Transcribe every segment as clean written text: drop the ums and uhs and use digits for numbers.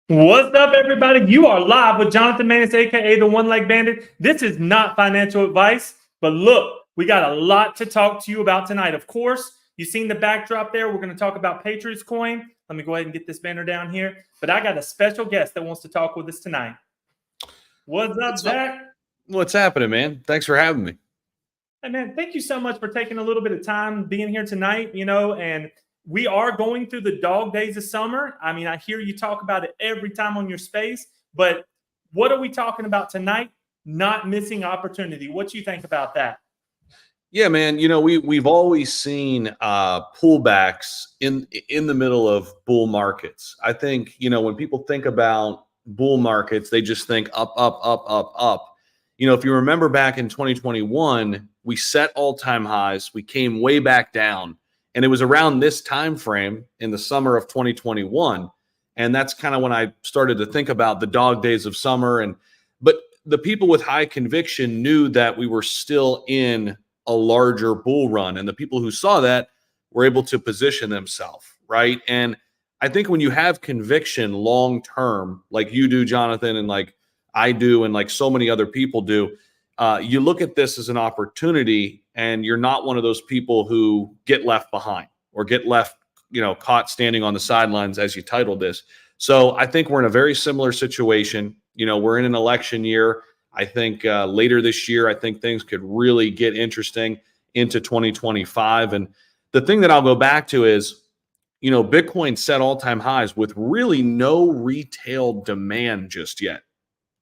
What's up, everybody? You are live with Jonathan Manis, aka the One Leg Bandit. This is not financial advice, but look, we got a lot to talk to you about tonight. Of course, you've seen the backdrop there. We're going to talk about Patriots coin. Let me go ahead and get this banner down here. But I got a special guest that wants to talk with us tonight. What's up, Zach? What's happening, man? Thanks for having me. Hey, man, thank you so much for taking a little bit of time being here tonight, and we are going through the dog days of summer. I mean, I hear you talk about it every time on your space, but what are we talking about tonight? Not missing opportunity. What do you think about that? Yeah, man. We've always seen pullbacks in the middle of bull markets. I think when people think about bull markets, they just think up, up, up, up, up. If you remember back in 2021, we set all-time highs. We came way back down. And it was around this time frame in the summer of 2021. And that's kind of when I started to think about the dog days of summer. But the people with high conviction knew that we were still in a larger bull run. And the people who saw that were able to position themselves, right? And I think when you have conviction long term, like you do, Jonathan, and like I do, and like so many other people do, you look at this as an opportunity, and you're not one of those people who get left behind or get left, caught standing on the sidelines, as you titled this. So I think we're in a very similar situation. We're in an election year. I think later this year, I think things could really get interesting into 2025. And the thing that I'll go back to is, Bitcoin set all-time highs with really no retail demand just yet.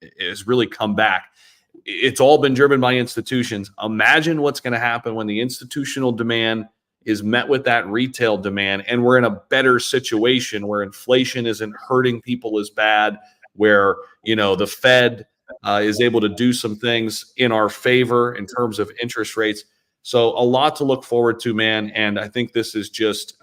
It has really come back. It's all been driven by institutions. Imagine what's going to happen when the institutional demand is met with that retail demand, and we're in a better situation where inflation isn't hurting people as bad, where the Fed is able to do some things in our favor in terms of interest rates. So a lot to look forward to, man. And I think this is just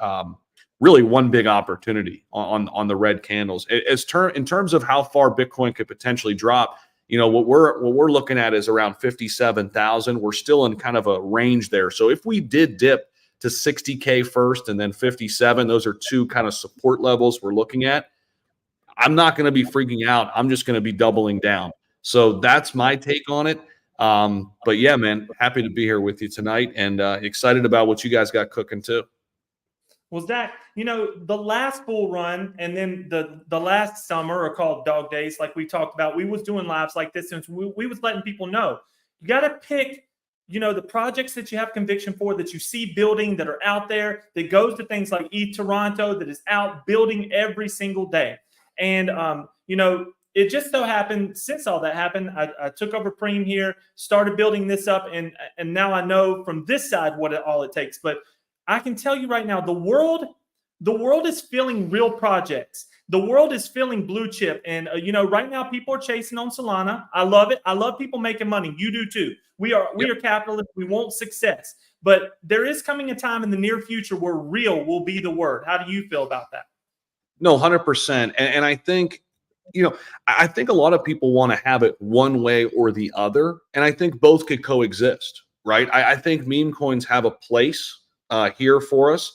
really one big opportunity on the red candles. In terms of how far Bitcoin could potentially drop, what we're looking at is around 57,000. We're still in kind of a range there. So if we did dip to 60K first and then 57, those are two kind of support levels we're looking at. I'm not going to be freaking out. I'm just going to be doubling down. So that's my take on it. But yeah, man, happy to be here with you tonight, and excited about what you guys got cooking too. Was that, the last bull run and then the last summer are called dog days, like we talked about. We was doing lives like this, and we was letting people know, you got to pick, the projects that you have conviction for, that you see building, that are out there, that goes to things like Toronto, that is out building every single day. And, it just so happened, since all that happened, I took over Preme here, started building this up, and now I know from this side what all it takes. But I can tell you right now, the world is feeling real projects. The world is feeling blue chip. And, right now people are chasing on Solana. I love it. I love people making money. You do too. We are capitalists. We want success. But there is coming a time in the near future where real will be the word. How do you feel about that? No, 100%. And I think, I think a lot of people want to have it one way or the other. And I think both could coexist, right? I think meme coins have a place here for us.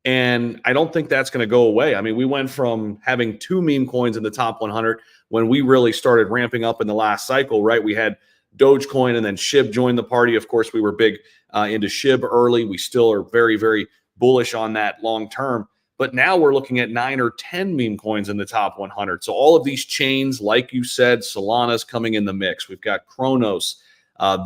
And I don't think that's going to go away. I mean, we went from having 2 meme coins in the top 100 when we really started ramping up in the last cycle, right? We had Dogecoin, and then SHIB joined the party. Of course, we were big into SHIB early. We still are very, very bullish on that long term. But now we're looking at 9 or 10 meme coins in the top 100. So all of these chains, like you said, Solana's coming in the mix. We've got Kronos.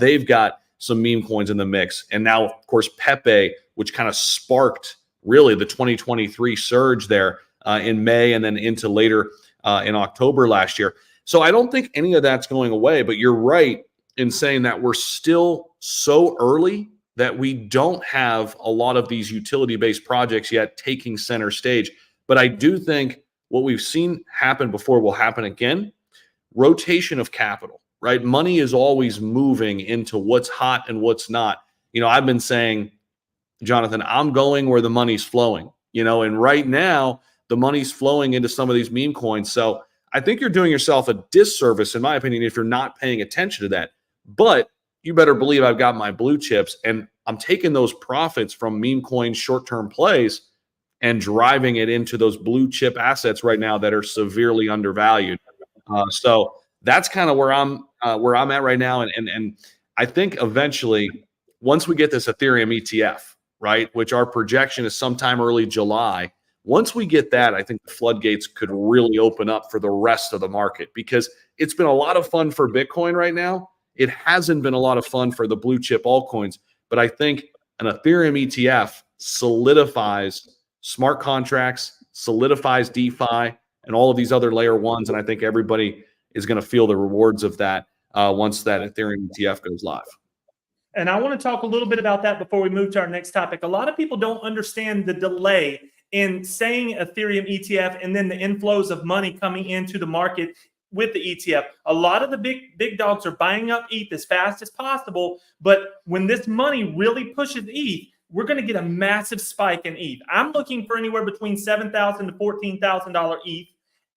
They've got some meme coins in the mix. And now, of course, Pepe, which kind of sparked really the 2023 surge there in May and then into later in October last year. So I don't think any of that's going away. But you're right in saying that we're still so early that we don't have a lot of these utility-based projects yet taking center stage. But I do think what we've seen happen before will happen again. Rotation of capital, right? Money is always moving into what's hot and what's not. I've been saying, Jonathan, I'm going where the money's flowing, and right now the money's flowing into some of these meme coins. So I think you're doing yourself a disservice, in my opinion, if you're not paying attention to that. But you better believe I've got my blue chips, and I'm taking those profits from meme coin short-term plays, and driving it into those blue chip assets right now that are severely undervalued. So that's kind of where I'm at right now. And I think eventually, once we get this Ethereum ETF, right, which our projection is sometime early July, once we get that, I think the floodgates could really open up for the rest of the market, because it's been a lot of fun for Bitcoin right now. It hasn't been a lot of fun for the blue chip altcoins, but I think an Ethereum ETF solidifies smart contracts, solidifies DeFi, and all of these other layer ones. And I think everybody is going to feel the rewards of that once that Ethereum ETF goes live. And I want to talk a little bit about that before we move to our next topic. A lot of people don't understand the delay in saying Ethereum ETF and then the inflows of money coming into the market with the ETF. A lot of the big dogs are buying up ETH as fast as possible, but when this money really pushes ETH, we're going to get a massive spike in ETH. I'm looking for anywhere between $7,000 to $14,000 ETH.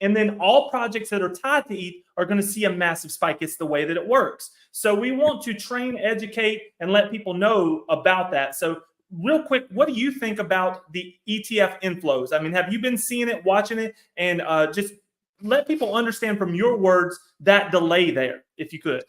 And then all projects that are tied to ETH are going to see a massive spike. It's the way that it works. So we want to train, educate, and let people know about that. So real quick, what do you think about the ETF inflows? I mean, have you been seeing it, watching it, and just let people understand from your words that delay there, if you could?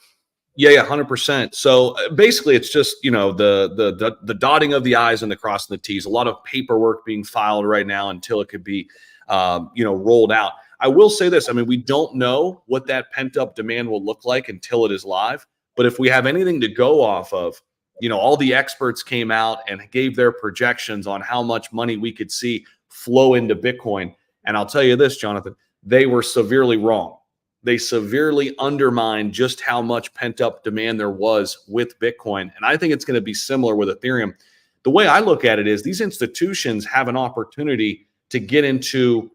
Yeah, 100%. So basically, it's just, you know, the dotting of the I's and the crossing the T's. A lot of paperwork being filed right now until it could be, rolled out. I will say this. I mean, we don't know what that pent up demand will look like until it is live. But if we have anything to go off of, you know, all the experts came out and gave their projections on how much money we could see flow into Bitcoin. And I'll tell you this, Jonathan, they were severely wrong. They severely undermined just how much pent up demand there was with Bitcoin. And I think it's going to be similar with Ethereum. The way I look at it is these institutions have an opportunity to get into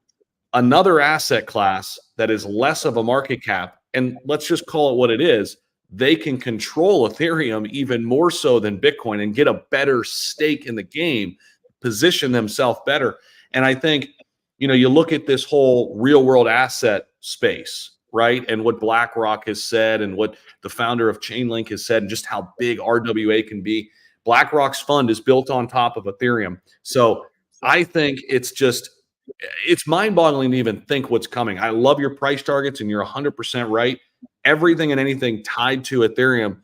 another asset class that is less of a market cap. And let's just call it what it is. They can control Ethereum even more so than Bitcoin and get a better stake in the game, position themselves better. And I think, you know, you look at this whole real world asset space, right? And what BlackRock has said and what the founder of Chainlink has said and just how big RWA can be. BlackRock's fund is built on top of Ethereum. So I think it's mind-boggling to even think what's coming. I love your price targets, and you're 100% right. Everything and anything tied to Ethereum,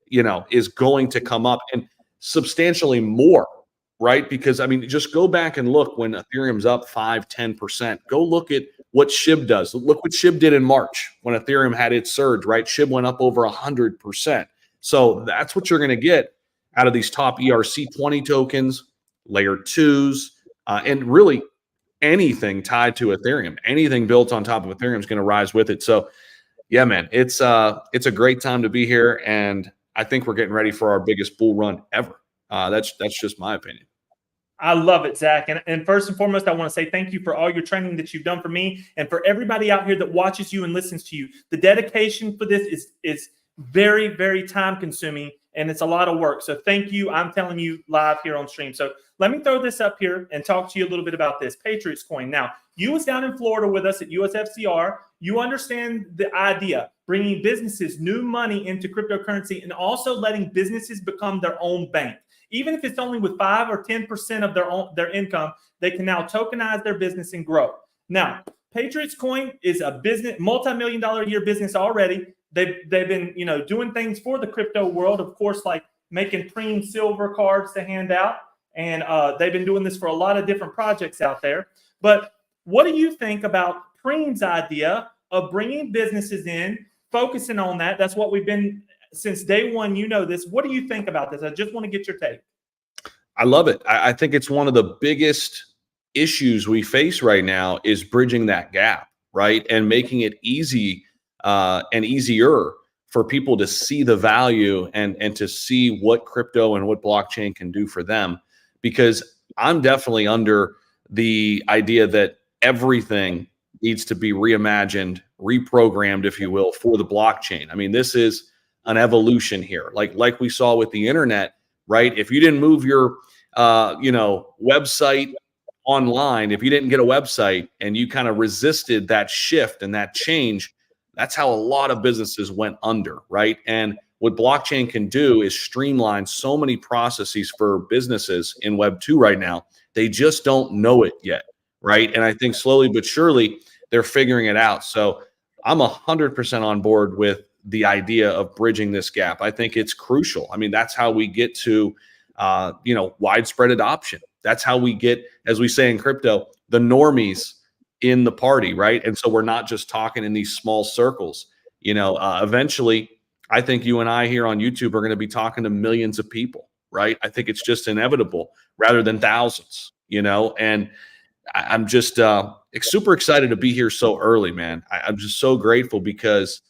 you know, is going to come up, and substantially more, right? Because, I mean, just go back and look when Ethereum's up 5-10%. Go look at what SHIB does. Look what SHIB did in March when Ethereum had its surge, right? SHIB went up over 100%. So that's what you're going to get out of these top ERC20 tokens, layer 2s, and really anything tied to Ethereum. Anything built on top of Ethereum is going to rise with it. So yeah, man, it's a great time to be here, and I think we're getting ready for our biggest bull run ever. That's just my opinion. I love it, Zach. And first and foremost, I want to say thank you for all your training that you've done for me and for everybody out here that watches you and listens to you. The dedication for this is very, very time consuming, and it's a lot of work. So thank you. I'm telling you live here on stream. So let me throw this up here and talk to you a little bit about this Patriots coin. Now, you was down in Florida with us at USFCR. You understand the idea, bringing businesses new money into cryptocurrency and also letting businesses become their own bank. Even if it's only with 5 or 10% of their income, they can now tokenize their business and grow. Now, Patriots Coin is a business, multi-million-dollar a year business already. They've been, you know, doing things for the crypto world, of course, like making Preme silver cards to hand out, and they've been doing this for a lot of different projects out there. But what do you think about Preme's idea of bringing businesses in, focusing on that? That's what we've been since day one. You know this. What do you think about this? I just want to get your take. I love it. I think it's one of the biggest issues we face right now is bridging that gap, right? And making it easy and easier for people to see the value and to see what crypto and what blockchain can do for them. Because I'm definitely under the idea that everything needs to be reimagined, reprogrammed, if you will, for the blockchain. I mean, this is an evolution here. Like we saw with the internet, right? If you didn't move your website online, if you didn't get a website and you kind of resisted that shift and that change, that's how a lot of businesses went under, right? And what blockchain can do is streamline so many processes for businesses in Web 2 right now They just don't know it yet, right? And I think slowly but surely they're figuring it out. So I'm 100% on board with the idea of bridging this gap. I think it's crucial. I mean, that's how we get to, widespread adoption. That's how we get, as we say in crypto, the normies in the party, right? And so we're not just talking in these small circles. Eventually, I think you and I here on YouTube are going to be talking to millions of people, right? I think it's just inevitable rather than thousands, and I'm just super excited to be here so early, man. I'm just so grateful because,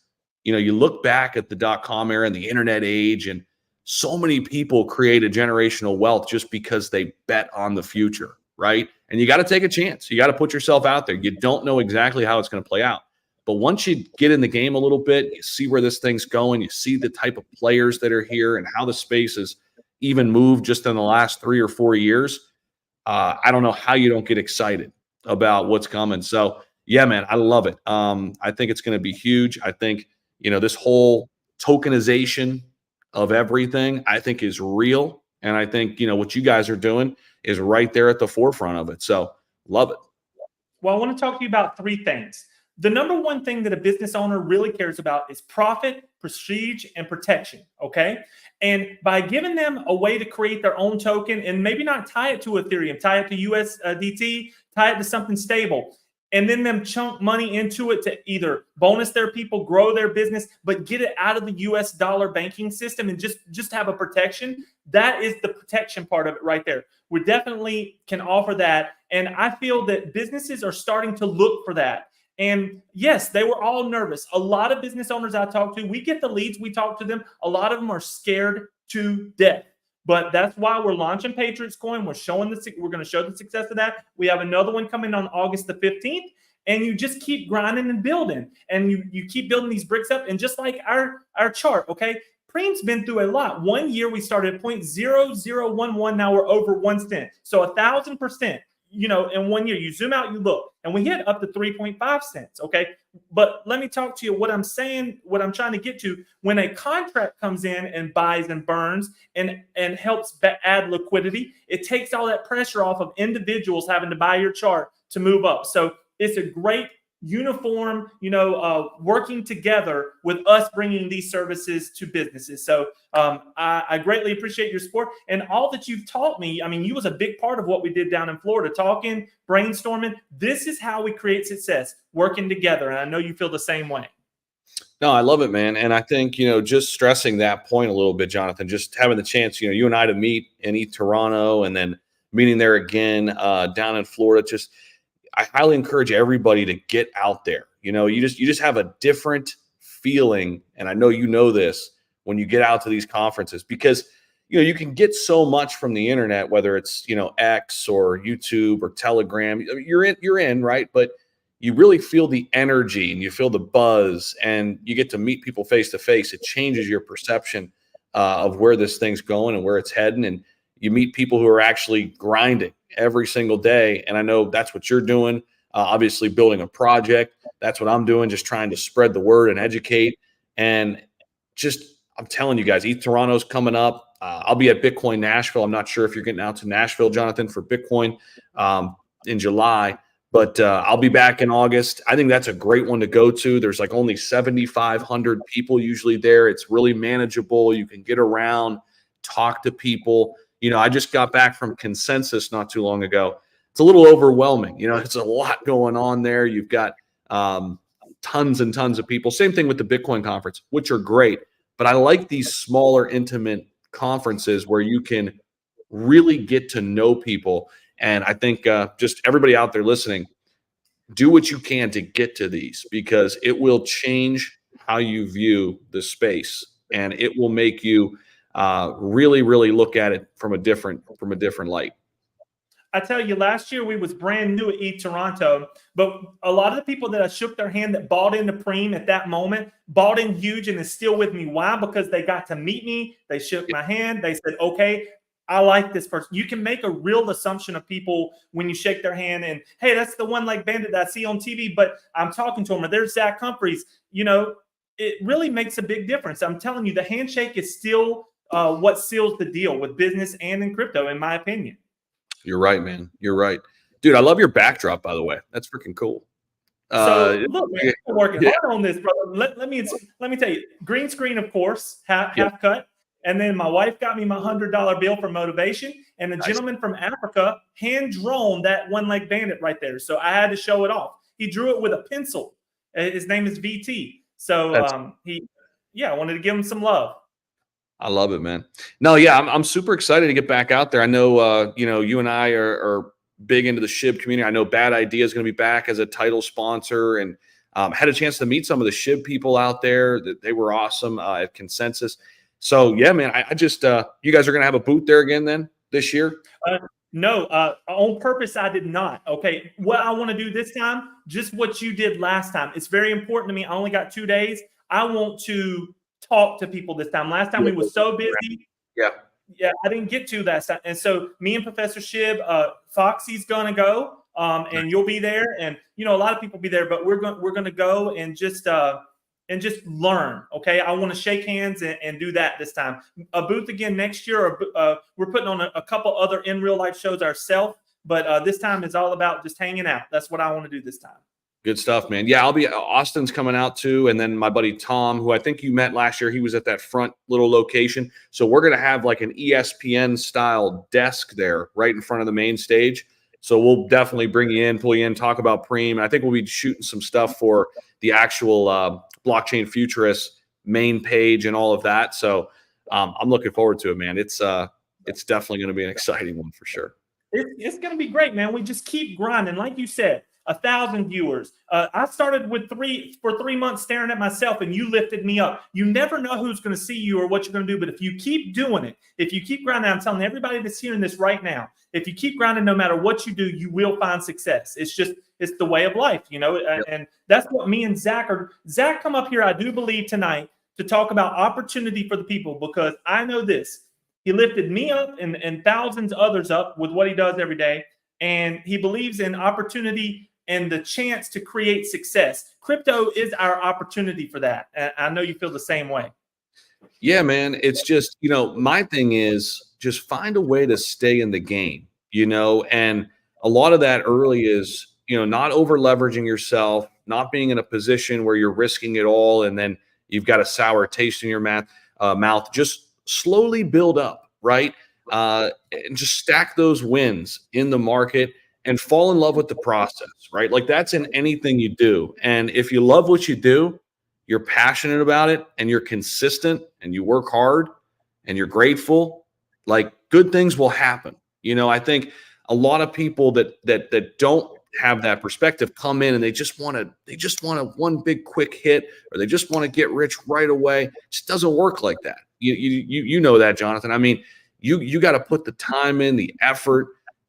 you look back at the .com era and the internet age, and so many people created generational wealth just because they bet on the future, right? And you got to take a chance. You got to put yourself out there. You don't know exactly how it's going to play out. But once you get in the game a little bit, you see where this thing's going, you see the type of players that are here and how the space has even moved just in the last 3 or 4 years. I don't know how you don't get excited about what's coming. So yeah, man, I love it. I think it's going to be huge. I think, this whole tokenization of everything, I think is real. And I think, what you guys are doing is right there at the forefront of it. So love it. Well, I want to talk to you about 3 things. The number one thing that a business owner really cares about is profit, prestige, and protection. Okay. And by giving them a way to create their own token and maybe not tie it to Ethereum, tie it to USDT, tie it to something stable, and then them chunk money into it to either bonus their people, grow their business, but get it out of the US dollar banking system and just have a protection. That is the protection part of it right there. We definitely can offer that. And I feel that businesses are starting to look for that. And yes, they were all nervous. A lot of business owners I talk to, we get the leads, we talk to them. A lot of them are scared to death. But that's why we're launching Patriots Coin. We're going to show the success of that. We have another one coming on August the 15th. And you just keep grinding and building. And you keep building these bricks up. And just like our chart, okay? Preme's been through a lot. 1 year we started at 0.0011. Now we're over 1 cent. So 1,000%. In 1 year, you zoom out, you look, and we hit up to 3.5 cents. Okay. But let me talk to you what I'm saying, what I'm trying to get to. When a contract comes in and buys and burns and helps add liquidity, it takes all that pressure off of individuals having to buy your chart to move up. So it's a great uniform, working together with us bringing these services to businesses. So I greatly appreciate your support and all that you've taught me. I mean, you was a big part of what we did down in Florida, talking, brainstorming. This is how we create success, working together. And I know you feel the same way. No, I love it, man. And I think, just stressing that point a little bit, Jonathan, just having the chance, you and I to meet in East Toronto and then meeting there again down in Florida, I highly encourage everybody to get out there. You just have a different feeling. And I know this when you get out to these conferences, because, you can get so much from the internet, whether it's, X or YouTube or Telegram, you're in, right? But you really feel the energy and you feel the buzz and you get to meet people face to face. It changes your perception of where this thing's going and where it's heading. And you meet people who are actually grinding every single day. And I know that's what you're doing, obviously building a project. That's what I'm doing, just trying to spread the word and educate. And I'm telling you guys, East Toronto's coming up. I'll be at Bitcoin Nashville. I'm not sure if you're getting out to Nashville, Jonathan, for Bitcoin in July, but I'll be back in August. I think that's a great one to go to. There's like only 7,500 people usually there. It's really manageable. You can get around, talk to people. I just got back from Consensus not too long ago. It's a little overwhelming. It's a lot going on there. You've got tons and tons of people. Same thing with the Bitcoin conference, which are great. But I like these smaller, intimate conferences where you can really get to know people. And I think just everybody out there listening, do what you can to get to these, because it will change how you view the space, and it will make you really, really look at it from a different light. I tell you, last year we was brand new at East Toronto, but a lot of the people that I shook their hand that bought into Preme at that moment, bought in huge and is still with me. Why? Because they got to meet me. They shook my hand. They said, okay, I like this person. You can make a real assumption of people when you shake their hand and, hey, that's the one like Bandit that I see on TV, but I'm talking to him, or there's Zach Humphreys. It really makes a big difference. I'm telling you, the handshake is still what seals the deal with business and in crypto, in my opinion. You're right, man. You're right. Dude, I love your backdrop, by the way. That's freaking cool. So look, man, Yeah, I'm working yeah, hard on this, brother. Let me tell you, green screen, of course, half, yeah. half cut. And then my wife got me my $100 bill for motivation. And a Nice. gentleman from Africa hand drawn that one leg bandit right there. So I had to show it off. He drew it with a pencil. His name is VT. So That's I wanted to give him some love. I love it, man. No, yeah, I'm super excited to get back out there. I know, you and I are big into the SHIB community. I know Bad Idea is going to be back as a title sponsor, and had a chance to meet some of the SHIB people out there. That they were awesome at Consensus. So yeah, man, I just you guys are going to have a booth there again then this year? No, on purpose, I did not. Okay. What I want to do this time, just what you did last time. It's very important to me. I only got 2 days. I want to talk to people this time. Last time we were so busy. Yeah. Yeah, I didn't get to that time. And so me and Professor Shib, Foxy's gonna go, and you'll be there, and a lot of people be there, but we're gonna go and just learn. Okay, I want to shake hands and do that this time. A booth again next year. We're putting on a couple other in real life shows ourselves, but this time is all about just hanging out. That's what I want to do this time. Good stuff, man. Yeah, Austin's coming out too. And then my buddy Tom, who I think you met last year, he was at that front little location. So we're going to have like an ESPN style desk there right in front of the main stage. So we'll definitely bring you in, pull you in, talk about Preme. I think we'll be shooting some stuff for the actual Blockchain Futurist main page and all of that. So I'm looking forward to it, man. It's definitely going to be an exciting one for sure. It's going to be great, man. We just keep grinding. Like you said, 1,000 viewers. I started with 3 months staring at myself, and you lifted me up. You never know who's going to see you or what you're going to do, but if you keep doing it, if you keep grinding, I'm telling everybody that's hearing this right now, if you keep grinding, no matter what you do, you will find success. It's the way of life, Yep. And that's what me and Zach are. Zach come up here, I do believe, tonight to talk about opportunity for the people, because I know this. He lifted me up and thousands of others up with what he does every day, and he believes in opportunity and the chance to create success. Crypto is our opportunity for that. And I know you feel the same way. Yeah, man. It's just, my thing is just find a way to stay in the game, and a lot of that early is, not over leveraging yourself, not being in a position where you're risking it all and then you've got a sour taste in your mouth. Just slowly build up, right? And just stack those wins in the market and fall in love with the process, right? Like that's in anything you do. And if you love what you do, you're passionate about it and you're consistent and you work hard and you're grateful, like good things will happen. I think a lot of people that don't have that perspective come in and they just want one big quick hit, or they just want to get rich right away. It just doesn't work like that. You know that, Jonathan. I mean, you got to put the time in, the effort.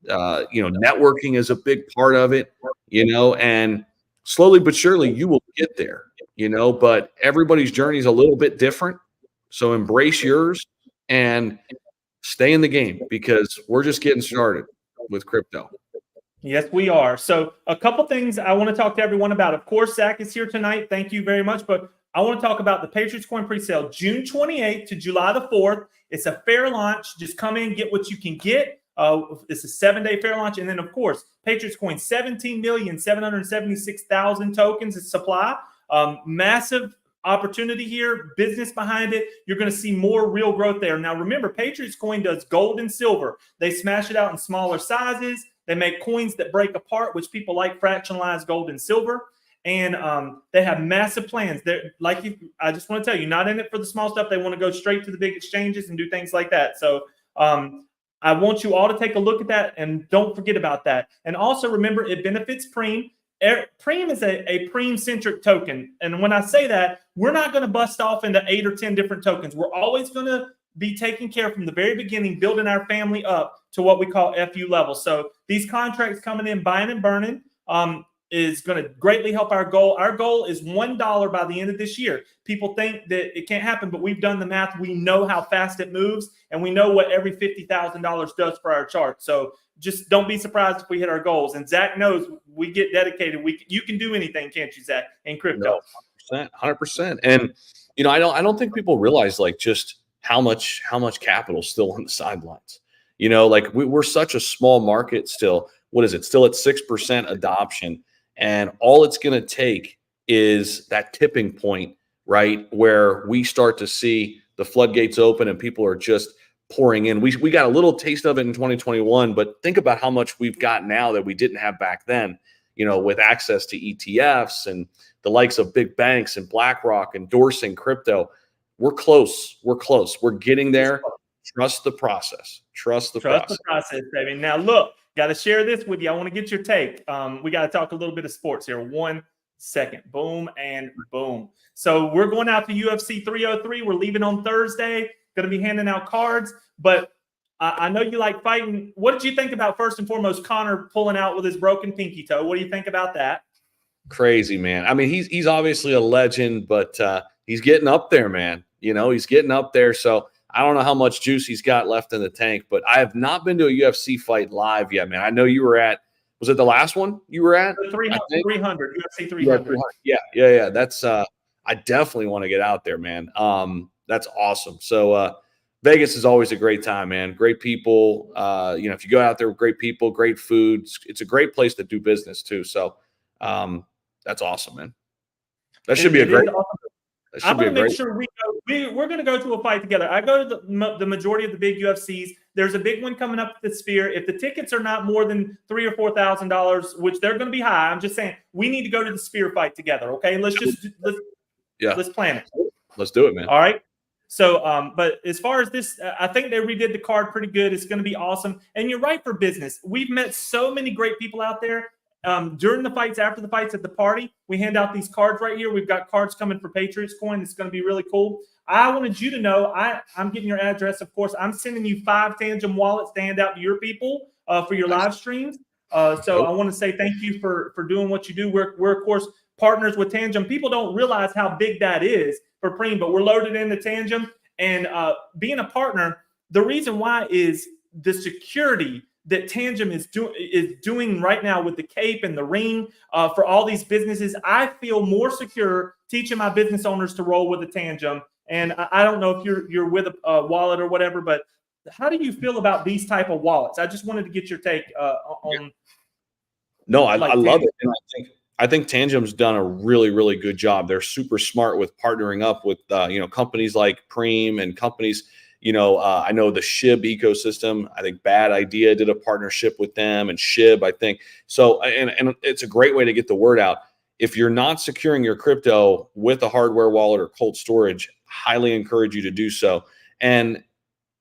Networking is a big part of it, and slowly but surely you will get there, but everybody's journey is a little bit different. So embrace yours and stay in the game, because we're just getting started with crypto. Yes, we are. So a couple things I want to talk to everyone about. Of course, Zach is here tonight. Thank you very much. But I want to talk about the Patriots Coin presale, June 28th to July the 4th. It's a fair launch. Just come in, get what you can get. It's a 7-day fair launch. And then, of course, Patriots Coin, 17,776,000 tokens is supply. Massive opportunity here, business behind it. You're going to see more real growth there. Now, remember, Patriots Coin does gold and silver. They smash it out in smaller sizes. They make coins that break apart, which people like fractionalized gold and silver. And they have massive plans. They're I just want to tell you, not in it for the small stuff. They want to go straight to the big exchanges and do things like that. So I want you all to take a look at that, and don't forget about that. And also remember, it benefits Preme. Preme is a Preme-centric token. And when I say that, we're not going to bust off into 8 or 10 different tokens. We're always going to be taking care from the very beginning, building our family up to what we call FU level. So these contracts coming in, buying and burning, is going to greatly help our goal. Our goal is $1 by the end of this year. People think that it can't happen, but we've done the math. We know how fast it moves, and we know what every $50,000 does for our chart. So just don't be surprised if we hit our goals. And Zach knows we get dedicated. You can do anything, can't you, Zach, in crypto? No, 100%. And I don't think people realize just how much capital is still on the sidelines. You know, like we're such a small market still. What is it? Still at 6% adoption. And all it's going to take is that tipping point, right? Where we start to see the floodgates open and people are just pouring in. We got a little taste of it in 2021, but think about how much we've got now that we didn't have back then, you know, with access to ETFs and the likes of big banks and BlackRock endorsing crypto. We're close. We're close. We're getting there. Trust the process. Trust the process, baby. Now, look, got to share this with you. I want to get your take. We got to talk a little bit of sports here. 1 second. Boom and boom. So we're going out to UFC 303. We're leaving on Thursday. Going to be handing out cards. But I know you like fighting. What did you think about, first and foremost, Conor pulling out with his broken pinky toe? What do you think about that? Crazy, man. I mean, he's obviously a legend, but he's getting up there, man. You know, he's getting up there. So I don't know how much juice he's got left in the tank, but I have not been to a UFC fight live yet, man. I know you were at, was it the last one you were at? 300, UFC 300. Yeah. That's, I definitely want to get out there, man. That's awesome. So Vegas is always a great time, man. Great people. You know, if you go out there with great people, great food, it's a great place to do business too. So that's awesome, man. That should be a great. I'm going to make sure we're going to go to a fight together. I go to the majority of the big UFCs. There's a big one coming up at the Sphere. If the tickets are not more than $3,000 or $4,000, which they're going to be high, I'm just saying we need to go to the Sphere fight together. Okay, let's plan it. Let's do it, man. All right. So, but as far as this, I think they redid the card pretty good. It's going to be awesome. And you're right for business. We've met so many great people out there. During the fights, after the fights, at the party, we hand out these cards right here. We've got cards coming for Patriots coin. It's going to be really cool. I wanted you to know, I'm getting your address, of course. I'm sending you 5 Tangent wallets to hand out to your people for your live streams. So I want to say thank you for doing what you do. We're of course partners with Tangent. People don't realize how big that is for Preme, but we're loaded into Tangent. And being a partner, the reason why is the security that Tangent is doing right now with the cape and the ring for all these businesses. I feel more secure teaching my business owners to roll with a Tangent. And I don't know if you're with a wallet or whatever, but how do you feel about these type of wallets? I just wanted to get your take on. No, I love it, and I think Tangent's done a really, really good job. They're super smart with partnering up with you know, companies like Preme and companies. You know, I know the SHIB ecosystem. I think Bad Idea did a partnership with them, and SHIB, I think. So, and it's a great way to get the word out. If you're not securing your crypto with a hardware wallet or cold storage, highly encourage you to do so. And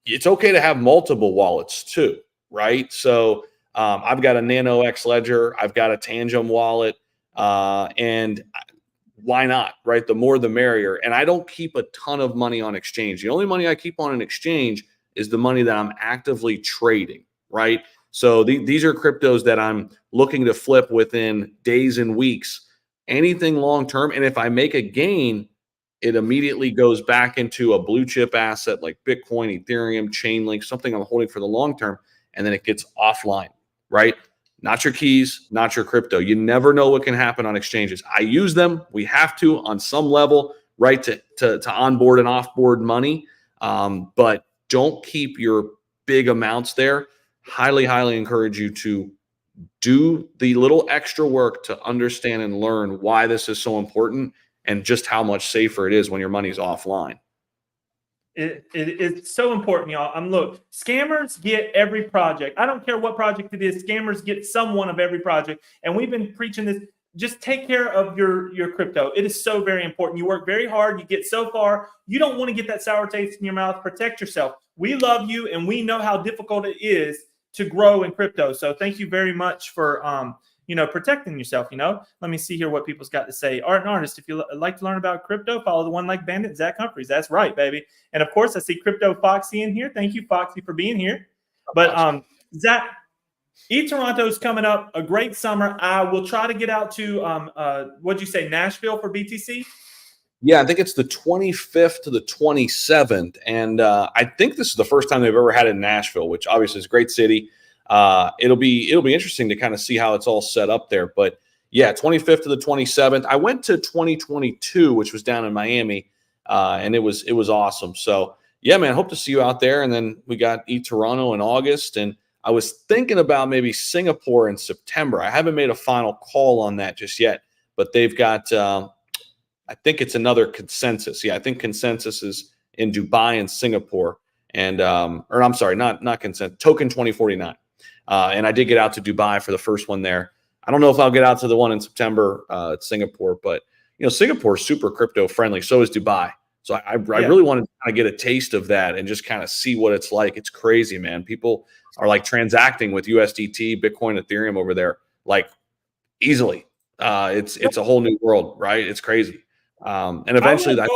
it's okay to have multiple wallets too, right? So I've got a Nano X Ledger. I've got a Tangent wallet. And why not, right? The more the merrier. And I don't keep a ton of money on exchange. The only money I keep on an exchange is the money that I'm actively trading, right? So these are cryptos that I'm looking to flip within days and weeks, anything long-term. And if I make a gain, it immediately goes back into a blue chip asset like Bitcoin, Ethereum, Chainlink, something I'm holding for the long term. And then it gets offline, right? Not your keys, not your crypto. You never know what can happen on exchanges. I use them. We have to on some level, right, to onboard and offboard money. But don't keep your big amounts there. Highly, highly encourage you to do the little extra work to understand and learn why this is so important and just how much safer it is when your money's offline. It's so important, y'all. Look, scammers get every project. I don't care what project it is. Scammers get someone of every project. And we've been preaching this. Just take care of your crypto. It is so very important. You work very hard. You get so far. You don't want to get that sour taste in your mouth. Protect yourself. We love you, and we know how difficult it is to grow in crypto. So thank you very much for protecting yourself. Let me see here what people's got to say. Art and Artist, if you like to learn about crypto, follow the one like Bandit, Zach Humphreys. That's right, baby. And of course, I see Crypto Foxy in here. Thank you, Foxy, for being here. But Zach, Toronto's coming up. A great summer. I will try to get out to what'd you say, Nashville for BTC? Yeah, I think it's the 25th to the 27th, and I think this is the first time they've ever had it in Nashville, which obviously is a great city. It'll be interesting to kind of see how it's all set up there. But yeah, 25th to the 27th. I went to 2022, which was down in Miami, and it was awesome. So yeah, man, hope to see you out there. And then we got Toronto in August, and I was thinking about maybe Singapore in September. I haven't made a final call on that just yet, but they've got, I think it's another consensus. Yeah, I think consensus is in Dubai and Singapore, and or I'm sorry, not consent, Token 2049. And I did get out to Dubai for the first one there. I don't know if I'll get out to the one in September at Singapore, but Singapore is super crypto friendly. So is Dubai. So I really wanted to kind of get a taste of that and just kind of see what it's like. It's crazy, man. People are like transacting with USDT, Bitcoin, Ethereum over there, like easily. It's a whole new world, right? It's crazy. And eventually I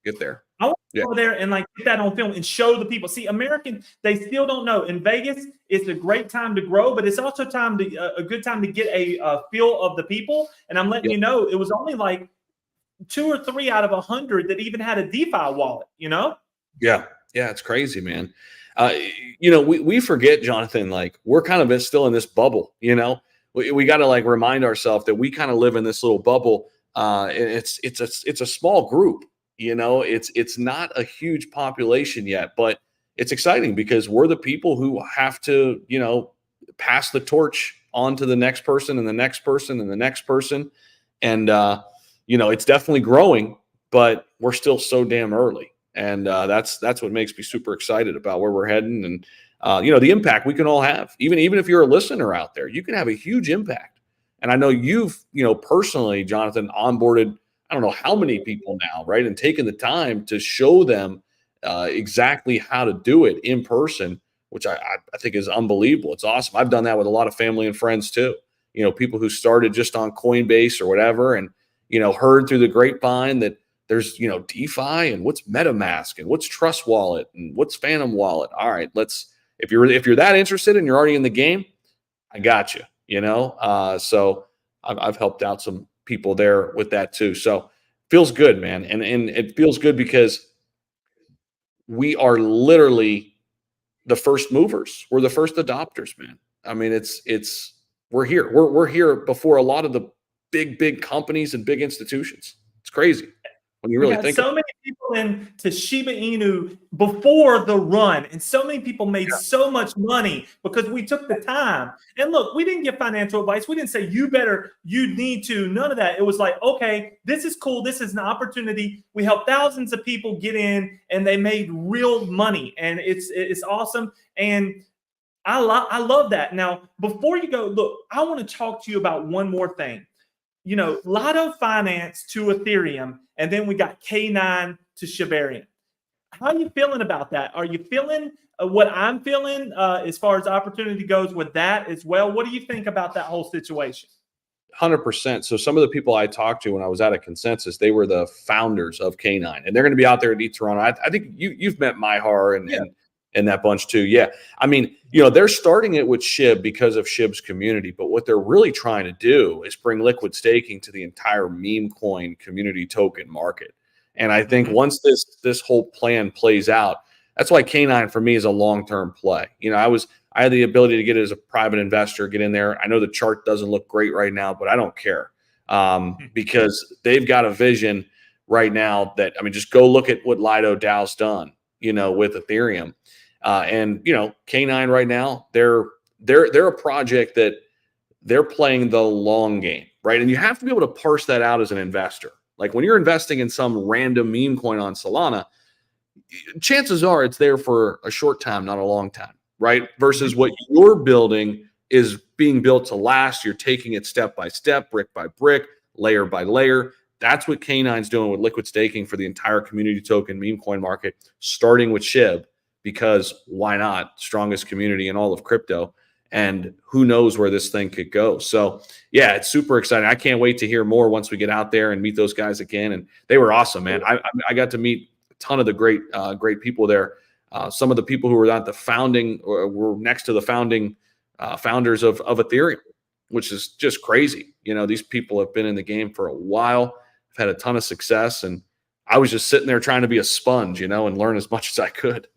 get there. I want to go there and like get that on film and show the people. See, Americans, they still don't know. In Vegas, it's a great time to grow, but it's also a good time to get a feel of the people. And I'm letting you know, it was only like 2 or 3 out of 100 that even had a DeFi wallet. Yeah, it's crazy, man. We forget, Jonathan, like we're kind of still in this bubble. We got to like remind ourselves that we kind of live in this little bubble. It's a small group. It's not a huge population yet, but it's exciting because we're the people who have to, pass the torch on to the next person and the next person and the next person. And, it's definitely growing, but we're still so damn early. And that's what makes me super excited about where we're heading. And, the impact we can all have, even if you're a listener out there, you can have a huge impact. And I know you've, personally, Jonathan, onboarded I don't know how many people now, right? And taking the time to show them exactly how to do it in person, which I think is unbelievable. It's awesome. I've done that with a lot of family and friends too. People who started just on Coinbase or whatever, and heard through the grapevine that there's DeFi and what's MetaMask and what's Trust Wallet and what's Phantom Wallet. All right, if you're that interested and you're already in the game, I got you. So I've helped out some people there with that too. So feels good, man. And it feels good because we are literally the first movers. We're the first adopters, man. I mean, we're here. We're here before a lot of the big companies and big institutions. It's crazy when you really think. So many people into Shiba Inu before the run, and so many people made so much money because we took the time. And look, we didn't give financial advice. We didn't say you need to. None of that. It was like, okay, this is cool. This is an opportunity. We helped thousands of people get in, and they made real money, and it's awesome. And I love that. Now, before you go, look, I want to talk to you about one more thing. Lotto Finance to Ethereum, and then we got K9 to Shibarium. How are you feeling about that? Are you feeling what I'm feeling as far as opportunity goes with that as well? What do you think about that whole situation? 100%. So some of the people I talked to when I was at a consensus, they were the founders of K9, and they're going to be out there at Toronto. I think you've met Myhar and that bunch too. Yeah. I mean, they're starting it with SHIB because of SHIB's community, but what they're really trying to do is bring liquid staking to the entire meme coin community token market. And I think once this whole plan plays out, that's why K9 for me is a long-term play. I had the ability to get it as a private investor, get in there. I know the chart doesn't look great right now, but I don't care because they've got a vision right now that, just go look at what Lido DAO's done, with Ethereum. And K9 right now, they're a project that they're playing the long game, right? And you have to be able to parse that out as an investor. Like when you're investing in some random meme coin on Solana, chances are it's there for a short time, not a long time, right? Versus what you're building is being built to last. You're taking it step by step, brick by brick, layer by layer. That's what K9's doing with liquid staking for the entire community token meme coin market, starting with SHIB. Because why not? Strongest community in all of crypto, and who knows where this thing could go. So yeah, it's super exciting. I can't wait to hear more once we get out there and meet those guys again. And they were awesome, man. I got to meet a ton of the great people there. Some of the people who were at the founding or were next to the founding founders of Ethereum, which is just crazy. These people have been in the game for a while, have had a ton of success, and I was just sitting there trying to be a sponge, and learn as much as I could.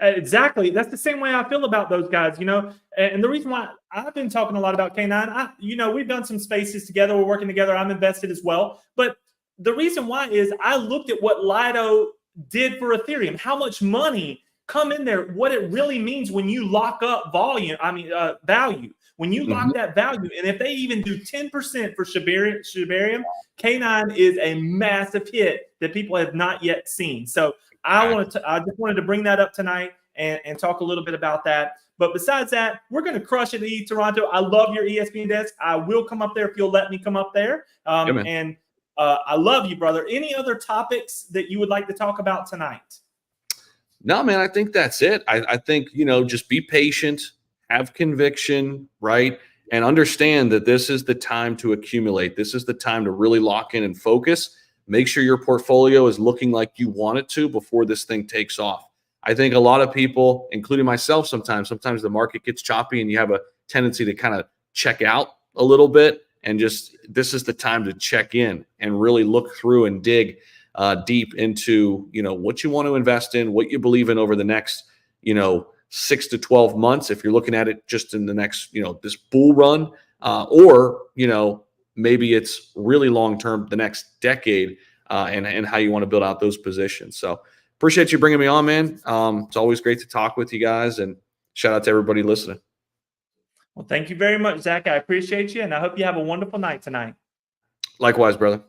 Exactly. That's the same way I feel about those guys, and the reason why I've been talking a lot about K9, we've done some spaces together. We're working together. I'm invested as well. But the reason why is I looked at what Lido did for Ethereum, how much money come in there, what it really means when you lock up value. When you lock that value, and if they even do 10% for Shibarium, K9 is a massive hit that people have not yet seen. So I just wanted to bring that up tonight and talk a little bit about that. But besides that, we're going to crush it at Toronto. I love your ESPN desk. I will come up there if you'll let me come up there. I love you, brother. Any other topics that you would like to talk about tonight? No, man, I think that's it. I think, just be patient, have conviction, right? And understand that this is the time to accumulate. This is the time to really lock in and focus. Make sure your portfolio is looking like you want it to before this thing takes off. I think a lot of people, including myself sometimes the market gets choppy and you have a tendency to kind of check out a little bit, and just this is the time to check in and really look through and dig deep into, what you want to invest in, what you believe in over the next, 6 to 12 months. If you're looking at it just in the next, this bull run, or, maybe it's really long-term, the next decade, and how you want to build out those positions. So appreciate you bringing me on, man. It's always great to talk with you guys, and shout out to everybody listening. Well, thank you very much, Zach. I appreciate you, and I hope you have a wonderful night tonight. Likewise, brother.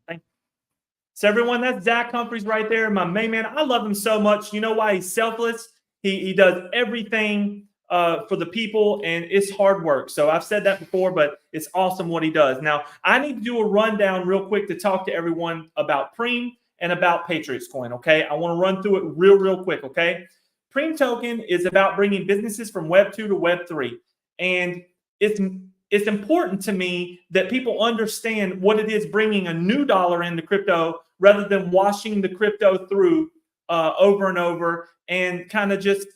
Thank you. So everyone, that's Zach Humphreys right there, my main man. I love him so much. You know why? He's selfless. He does everything for the people, and it's hard work. So I've said that before, but it's awesome what he does. Now, I need to do a rundown real quick to talk to everyone about Preme and about Patriots Coin, okay? I want to run through it real quick, okay? Preme token is about bringing businesses from Web 2 to Web 3. And it's important to me that people understand what it is bringing a new dollar into crypto rather than washing the crypto through over and over and kind of just,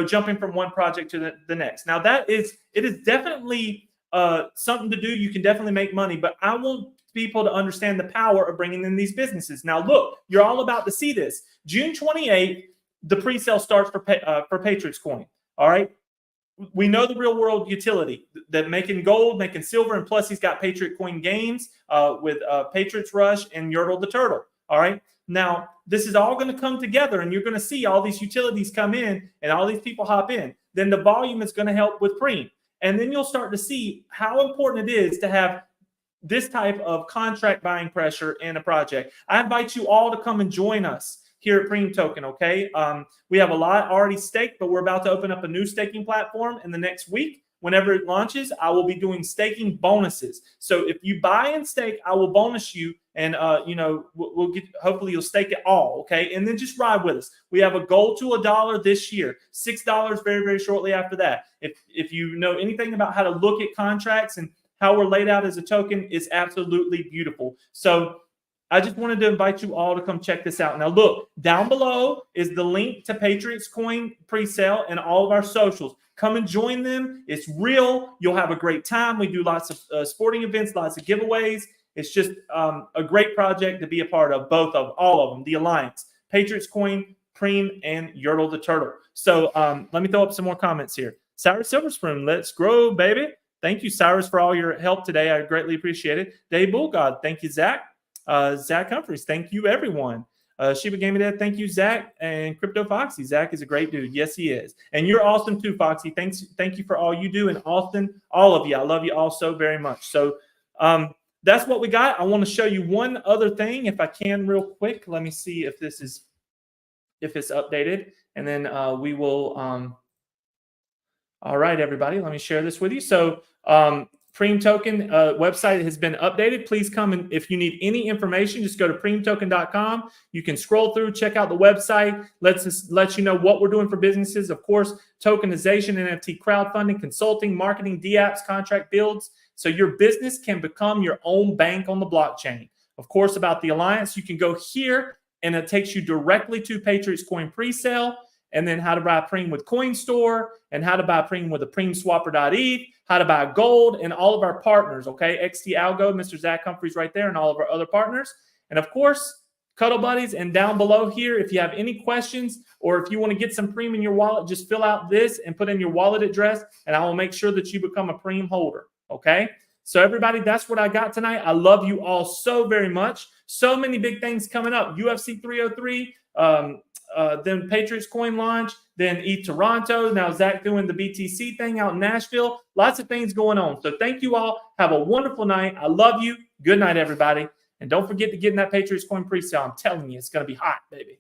jumping from one project to the next. Now, it is definitely something to do. You can definitely make money, but I want people to understand the power of bringing in these businesses. Now, look, you're all about to see this. June 28th, the pre-sale starts for Patriots Coin. All right. We know the real world utility that making gold, making silver, and plus he's got Patriot Coin games with Patriots Rush and Yertle the Turtle. All right. Now, this is all going to come together, and you're going to see all these utilities come in and all these people hop in. Then the volume is going to help with Preme. And then you'll start to see how important it is to have this type of contract buying pressure in a project. I invite you all to come and join us here at Preme Token, okay? We have a lot already staked, but we're about to open up a new staking platform in the next week. Whenever it launches, I will be doing staking bonuses. So if you buy and stake, I will bonus you, and we'll get. Hopefully, you'll stake it all, okay? And then just ride with us. We have a goal to $1 this year, $6 very shortly after that. If you know anything about how to look at contracts and how we're laid out as a token, it's absolutely beautiful. So I just wanted to invite you all to come check this out. Now, look, down below is the link to Patriots Coin pre-sale and all of our socials. Come and join them. It's real. You'll have a great time. We do lots of sporting events, lots of giveaways. It's just a great project to be a part of, all of them, the Alliance, Patriots Coin, Preme, and Yertle the Turtle. So let me throw up some more comments here. Cyrus Silverspoon, let's grow, baby. Thank you, Cyrus, for all your help today. I greatly appreciate it. Dave Bullgod, thank you, Zach. Zach Humphreys, thank you, everyone. Shiba Gaming Dad, thank you, Zach, and Crypto Foxy. Zach is a great dude. Yes, he is. And you're awesome too, Foxy. Thank you for all you do. And Austin, all of you. I love you all so very much. So that's what we got. I want to show you one other thing, if I can, real quick. Let me see if it's updated. And then we will all right, everybody. Let me share this with you. So Preme Token website has been updated. Please come, and if you need any information, just go to premetoken.com. You can scroll through, check out the website. Let you know what we're doing for businesses. Of course, tokenization, NFT crowdfunding, consulting, marketing, DApps, contract builds. So your business can become your own bank on the blockchain. Of course, about the Alliance, you can go here, and it takes you directly to Patriots Coin pre-sale, and then how to buy Preme with CoinStore, and how to buy Preme with a PREMESWAPPER.ETH, how to buy gold, and all of our partners, okay? XT Algo, Mr. Zach Humphreys right there, and all of our other partners. And of course, Cuddle Buddies, and down below here, if you have any questions, or if you want to get some Preme in your wallet, just fill out this and put in your wallet address, and I will make sure that you become a Preme holder, okay? So everybody, that's what I got tonight. I love you all so very much. So many big things coming up. UFC 303, then Patriots coin launch, then Toronto. Now Zach doing the BTC thing out in Nashville. Lots of things going on. So thank you all. Have a wonderful night. I love you. Good night, everybody. And don't forget to get in that Patriots coin pre-sale. I'm telling you, it's going to be hot, baby.